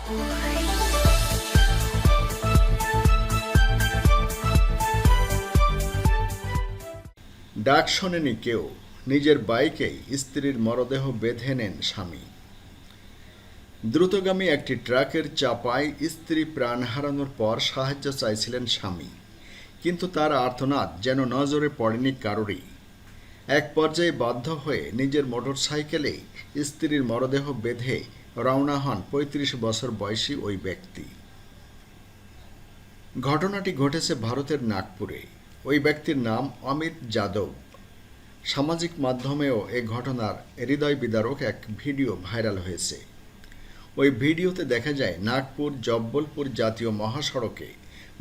ডাক শোনেনি কেউ, নিজের বাইকেই স্ত্রীর মরদেহ বেঁধে নেন স্বামী। দ্রুতগামী একটি ট্রাকের চাপায় স্ত্রী প্রাণ হারানোর পর সাহায্য চাইছিলেন স্বামী, কিন্তু তার আর্তনাদ যেন নজরে পড়েনি কারোরই। এক পর্যায়ে বাধ্য হয়ে নিজের মোটরসাইকেলেই স্ত্রীর মরদেহ বেঁধে রওনা হন ৩৫ বছর বয়সী ওই ব্যক্তি। ঘটনাটি ঘটেছে ভারতের নাগপুরে। ওই ব্যক্তির নাম অমিত যাদব। সামাজিক মাধ্যমেও এ ঘটনার হৃদয় বিদারক এক ভিডিও ভাইরাল হয়েছে। ওই ভিডিওতে দেখা যায় নাগপুর জব্বলপুর জাতীয় মহাসড়কে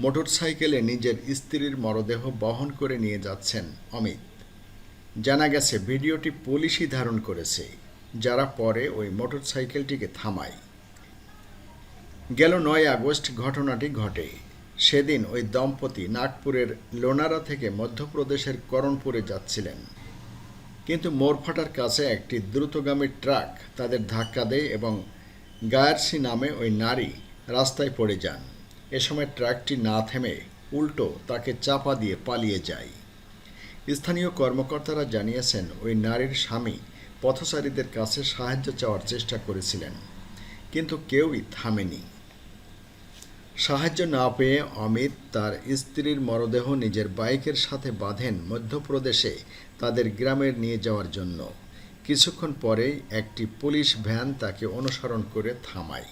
মোটরসাইকেলে নিজের স্ত্রীর মরদেহ বহন করে নিয়ে যাচ্ছেন অমিত। জানা গেছে ভিডিওটি পুলিশই ধারণ করেছে, যারা পরে ওই মোটরসাইকেলটিকে থামায়। গেল ৯ আগস্ট ঘটনাটি ঘটে। সেদিন ওই দম্পতি নাগপুরের লোনারা থেকে মধ্যপ্রদেশের করণপুরে যাচ্ছিলেন, কিন্তু মোড়ফাটার কাছে একটি দ্রুতগামী ট্রাক তাদের ধাক্কা দেয় এবং গায়ারসি নামে ওই নারী রাস্তায় পড়ে যান। এ সময় ট্রাকটি না থেমে উল্টো তাকে চাপা দিয়ে পালিয়ে যায়। স্থানীয় কর্মকর্তারা জানিয়েছেন, ওই নারীর স্বামী পথচারীদের কাছে সাহায্য চাওয়ার চেষ্টা করেছিলেন, কিন্তু কেউই থামেনি। সাহায্য না পেয়ে অমিত তার স্ত্রীর মরদেহ নিজের বাইকের সাথে বাঁধেন মধ্যপ্রদেশে তাদের গ্রামে নিয়ে যাওয়ার জন্য। কিছুক্ষণ পরেই একটি পুলিশ ভ্যান তাকে অনুসরণ করে থামায়।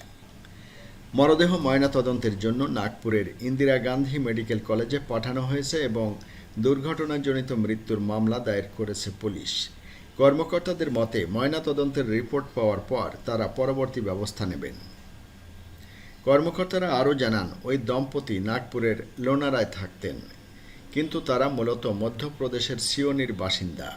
মরদেহ ময়নাতদন্তের জন্য নাগপুরের ইন্দিরা গান্ধী মেডিকেল কলেজে পাঠানো হয়েছে এবং দুর্ঘটনাজনিত মৃত্যুর মামলা দায়ের করেছে পুলিশ। কর্মকর্তাদের মতে, ময়নাতদন্তের রিপোর্ট পাওয়ার পর তারা পরবর্তী ব্যবস্থা নেবেন। কর্মকর্তারা আরও জানান, ওই দম্পতি নাগপুরের লোনারায় থাকতেন, কিন্তু তারা মূলত মধ্যপ্রদেশের সিওনির বাসিন্দা।